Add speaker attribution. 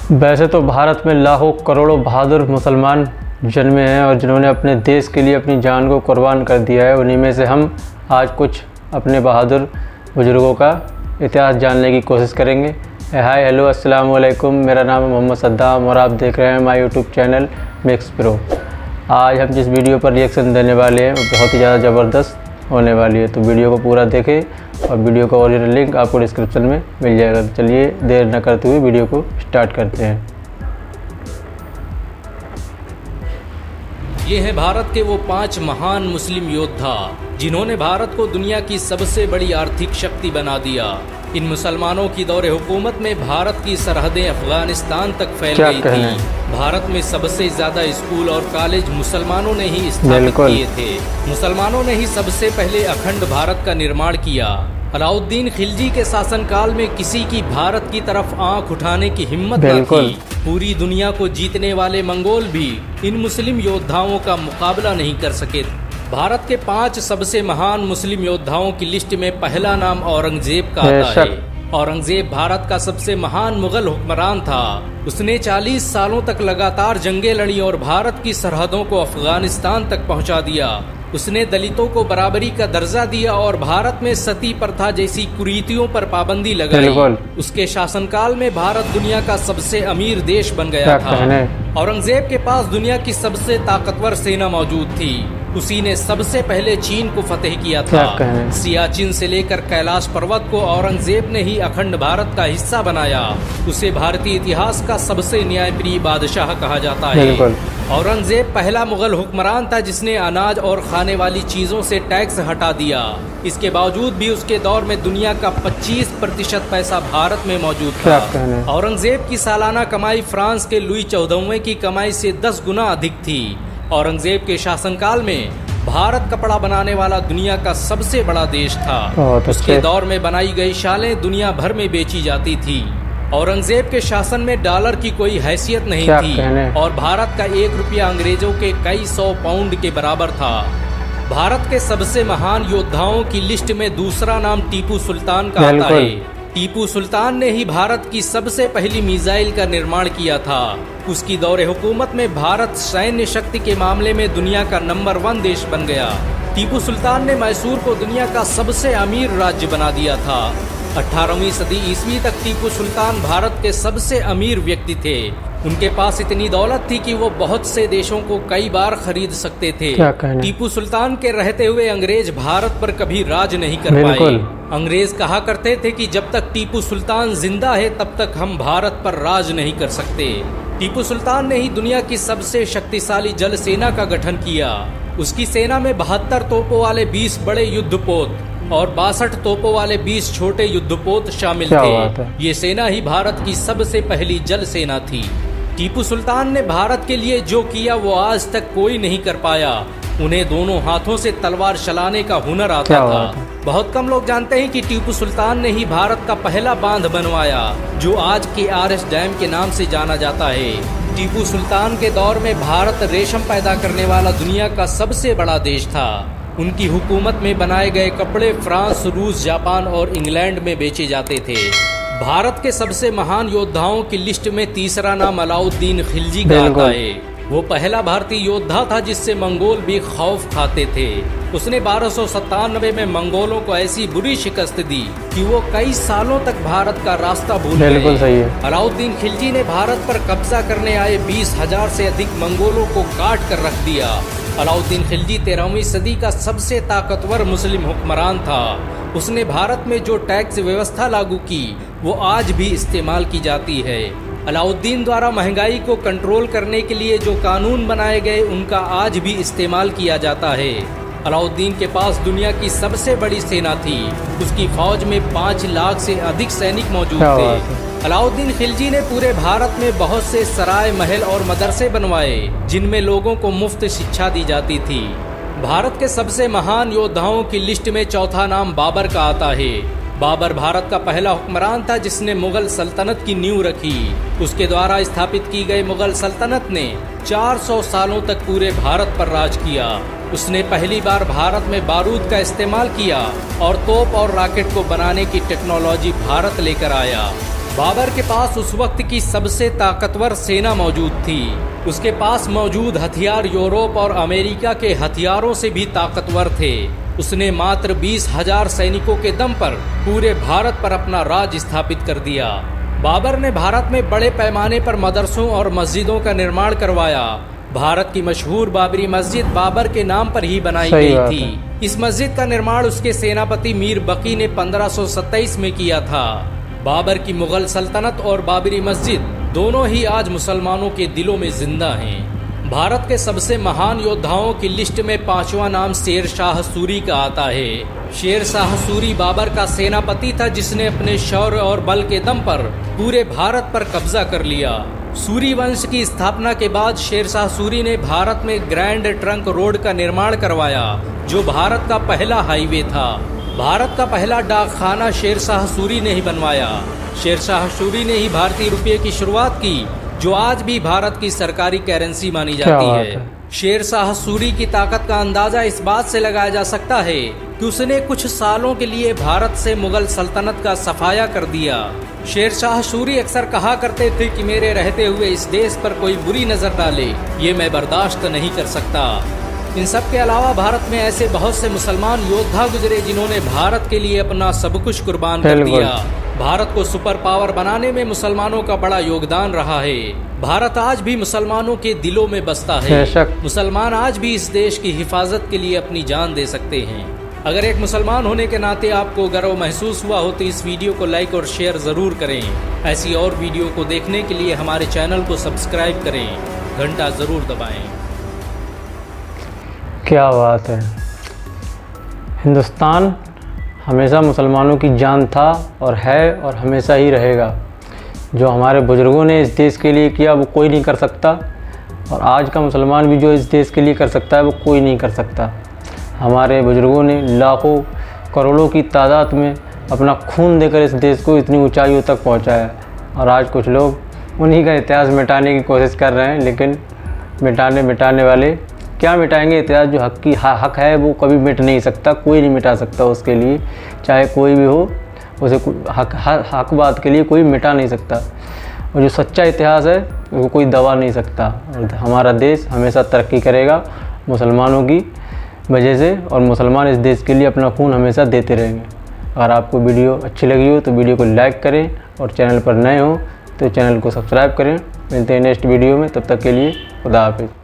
Speaker 1: वैसे तो भारत में लाखों करोड़ों बहादुर मुसलमान जन्मे हैं और जिन्होंने अपने देश के लिए अपनी जान को कुर्बान कर दिया है। उन्हीं में से हम आज कुछ अपने बहादुर बुज़ुर्गों का इतिहास जानने की कोशिश करेंगे। हाय हेलो अस्सलाम वालेकुम, मेरा नाम है मोहम्मद सद्दाम और आप देख रहे हैं my YouTube channel mix pro. आज हम जिस वीडियो पर रिएक्शन देने वाले हैं वो बहुत ही ज़्यादा ज़बरदस्त होने वाली है, तो वीडियो को पूरा देखें और वीडियो का ओरिजिनल लिंक आपको डिस्क्रिप्शन में मिल जाएगा। तो चलिए देर न करते हुए वीडियो को स्टार्ट करते हैं।
Speaker 2: ये है भारत के वो 5 महान मुस्लिम योद्धा जिन्होंने भारत को दुनिया की सबसे बड़ी आर्थिक शक्ति बना दिया। इन मुसलमानों की दौरे हुकूमत में भारत की सरहदें अफगानिस्तान तक फैल गई थी। भारत में सबसे ज्यादा स्कूल और कॉलेज मुसलमानों ने ही स्थापित किए थे। मुसलमानों ने ही सबसे पहले अखंड भारत का निर्माण किया। अलाउद्दीन खिलजी के शासनकाल में किसी की भारत की तरफ आंख उठाने की हिम्मत न थी। पूरी दुनिया को जीतने वाले मंगोल भी इन मुस्लिम योद्धाओं का मुकाबला नहीं कर सके। भारत के 5 सबसे महान मुस्लिम योद्धाओं की लिस्ट में पहला नाम औरंगजेब का आता है। औरंगजेब भारत का सबसे महान मुगल हुक्मरान था। उसने 40 सालों तक लगातार जंगें लड़ी और भारत की सरहदों को अफगानिस्तान तक पहुंचा दिया। उसने दलितों को बराबरी का दर्जा दिया और भारत में सती प्रथा जैसी कुरीतियों पर पाबंदी लगाई। उसके शासनकाल में भारत दुनिया का सबसे अमीर देश बन गया था। औरंगजेब के पास दुनिया की सबसे ताकतवर सेना मौजूद थी। उसी ने सबसे पहले चीन को फतेह किया था। सियाचिन से लेकर कैलाश पर्वत को औरंगजेब ने ही अखंड भारत का हिस्सा बनाया। उसे भारतीय इतिहास का सबसे न्यायप्रिय बादशाह कहा जाता है। औरंगजेब पहला मुगल हुक्मरान था जिसने अनाज और खाने वाली चीजों से टैक्स हटा दिया। इसके बावजूद भी उसके दौर में दुनिया का 25% पैसा भारत में मौजूद था। औरंगजेब की सालाना कमाई फ्रांस के लुई 14वें की कमाई से 10 गुना अधिक थी। औरंगजेब के शासनकाल में भारत कपड़ा बनाने वाला दुनिया का सबसे बड़ा देश था। उसके दौर में बनाई गई शालें दुनिया भर में बेची जाती थी। औरंगजेब के शासन में डॉलर की कोई हैसियत नहीं थी और भारत का 1 रुपया अंग्रेजों के कई 100 पाउंड के बराबर था। भारत के सबसे महान योद्धाओं की लिस्ट में दूसरा नाम टीपू सुल्तान का आता है। टीपू सुल्तान ने ही भारत की सबसे पहली मिसाइल का निर्माण किया था। उसकी दौरे हुकूमत में भारत सैन्य शक्ति के मामले में दुनिया का नंबर 1 देश बन गया। टीपू सुल्तान ने मैसूर को दुनिया का सबसे अमीर राज्य बना दिया था। 18वीं सदी ईस्वी तक टीपू सुल्तान भारत के सबसे अमीर व्यक्ति थे। उनके पास इतनी दौलत थी कि वो बहुत से देशों को कई बार खरीद सकते थे। टीपू सुल्तान के रहते हुए अंग्रेज भारत पर कभी राज नहीं कर पाए। अंग्रेज कहा करते थे कि जब तक टीपू सुल्तान जिंदा है तब तक हम भारत पर राज नहीं कर सकते। टीपू सुल्तान ने ही दुनिया की सबसे शक्तिशाली जल सेना का गठन किया। उसकी सेना में 72 तोपों वाले 20 बड़े युद्धपोत और 62 तोपों वाले 20 छोटे युद्धपोत शामिल थे। ये सेना ही भारत की सबसे पहली जल सेना थी। टीपू सुल्तान ने भारत के लिए जो किया वो आज तक कोई नहीं कर पाया। उन्हें दोनों हाथों से तलवार चलाने का हुनर आता था। बहुत कम लोग जानते हैं कि टीपू सुल्तान ने ही भारत का पहला बांध बनवाया जो आज KRS डैम के नाम से जाना जाता है। टीपू सुल्तान के दौर में भारत रेशम पैदा करने वाला दुनिया का सबसे बड़ा देश था। उनकी हुकूमत में बनाए गए कपड़े फ्रांस, रूस, जापान और इंग्लैंड में बेचे जाते थे। भारत के सबसे महान योद्धाओं की लिस्ट में तीसरा नाम अलाउद्दीन खिलजी का आता है। वो पहला भारतीय योद्धा था जिससे मंगोल भी खौफ खाते थे। उसने 1297 में मंगोलों को ऐसी बुरी शिकस्त दी कि वो कई सालों तक भारत का रास्ता भूल गए। अलाउद्दीन खिलजी ने भारत पर कब्जा करने आए 20,000 से अधिक मंगोलों को काट कर रख दिया। अलाउद्दीन खिलजी 13वीं सदी का सबसे ताकतवर मुस्लिम हुक्मरान था। उसने भारत में जो टैक्स व्यवस्था लागू की वो आज भी इस्तेमाल की जाती है। अलाउद्दीन द्वारा महंगाई को कंट्रोल करने के लिए जो कानून बनाए गए उनका आज भी इस्तेमाल किया जाता है। अलाउद्दीन के पास दुनिया की सबसे बड़ी सेना थी। उसकी फौज में 5 लाख से अधिक सैनिक मौजूद थे। अलाउद्दीन खिलजी ने पूरे भारत में बहुत से सराय, महल और मदरसे बनवाए जिनमें लोगों को मुफ्त शिक्षा दी जाती थी। भारत के सबसे महान योद्धाओं की लिस्ट में चौथा नाम बाबर का आता है। बाबर भारत का पहला हुक्मरान था जिसने मुगल सल्तनत की नींव रखी। उसके द्वारा स्थापित की गई मुगल सल्तनत ने 400 सालों तक पूरे भारत पर राज किया। उसने पहली बार भारत में बारूद का इस्तेमाल किया और तोप और रॉकेट को बनाने की टेक्नोलॉजी भारत लेकर आया। बाबर के पास उस वक्त की सबसे ताकतवर सेना मौजूद थी। उसके पास मौजूद हथियार यूरोप और अमेरिका के हथियारों से भी ताकतवर थे। उसने मात्र 20,000 सैनिकों के दम पर पूरे भारत पर अपना राज स्थापित कर दिया। बाबर ने भारत में बड़े पैमाने पर मदरसों और मस्जिदों का निर्माण करवाया। भारत की मशहूर बाबरी मस्जिद बाबर के नाम पर ही बनाई गई थी। इस मस्जिद का निर्माण उसके सेनापति मीर बकी ने 1527 में किया था। बाबर की मुगल सल्तनत और बाबरी मस्जिद दोनों ही आज मुसलमानों के दिलों में जिंदा हैं। भारत के सबसे महान योद्धाओं की लिस्ट में 5वां नाम शेर शाह सूरी का आता है। शेर शाह सूरी बाबर का सेनापति था, जिसने अपने शौर्य और बल के दम पर पूरे भारत पर कब्जा कर लिया। सूरी वंश की स्थापना के बाद शेर शाह सूरी ने भारत में ग्रैंड ट्रंक रोड का निर्माण करवाया, जो भारत का पहला हाईवे था। भारत का पहला डाकखाना शेर शाह सूरी ने ही बनवाया। शेर शाह सूरी ने ही भारतीय रुपये की शुरुआत की, जो आज भी भारत की सरकारी करेंसी मानी जाती है। शेर शाह सूरी की ताकत का अंदाजा इस बात से लगाया जा सकता है कि उसने कुछ सालों के लिए भारत से मुगल सल्तनत का सफाया कर दिया। शेर शाह सूरी अक्सर कहा करते थे कि मेरे रहते हुए इस देश पर कोई बुरी नजर डाले, ये मैं बर्दाश्त नहीं कर सकता। इन सब के अलावा भारत में ऐसे बहुत से मुसलमान योद्धा गुजरे, जिन्होंने भारत के लिए अपना सब कुछ कुर्बान कर दिया। भारत को सुपर पावर बनाने में मुसलमानों का बड़ा योगदान रहा है। भारत आज भी मुसलमानों के दिलों में बसता है। मुसलमान आज भी इस देश की हिफाजत के लिए अपनी जान दे सकते हैं। अगर एक मुसलमान होने के नाते आपको गर्व महसूस हुआ हो तो इस वीडियो को लाइक और शेयर ज़रूर करें। ऐसी और वीडियो को देखने के लिए हमारे चैनल को सब्सक्राइब करें, घंटा ज़रूर दबाएं।
Speaker 1: क्या बात है। हिंदुस्तान हमेशा मुसलमानों की जान था और है और हमेशा ही रहेगा। जो हमारे बुज़ुर्गों ने इस देश के लिए किया वो कोई नहीं कर सकता, और आज का मुसलमान भी जो इस देश के लिए कर सकता है वो कोई नहीं कर सकता। हमारे बुज़ुर्गों ने लाखों करोड़ों की तादाद में अपना खून देकर इस देश को इतनी ऊंचाइयों तक पहुंचाया, और आज कुछ लोग उन्हीं का इतिहास मिटाने की कोशिश कर रहे हैं। लेकिन मिटाने वाले क्या मिटाएंगे इतिहास? जो हक है वो कभी मिट नहीं सकता, कोई नहीं मिटा सकता उसके लिए, चाहे कोई भी हो, उसे हक बात के लिए कोई मिटा नहीं सकता। और जो सच्चा इतिहास है वो कोई दबा नहीं सकता। और हमारा देश हमेशा तरक्की करेगा मुसलमानों की वजह से, और मुसलमान इस देश के लिए अपना खून हमेशा देते रहेंगे। अगर आपको वीडियो अच्छी लगी हो तो वीडियो को लाइक करें, और चैनल पर नए हो तो चैनल को सब्सक्राइब करें। मिलते हैं नेक्स्ट वीडियो में, तब तक के लिए खुदा हाफिज़।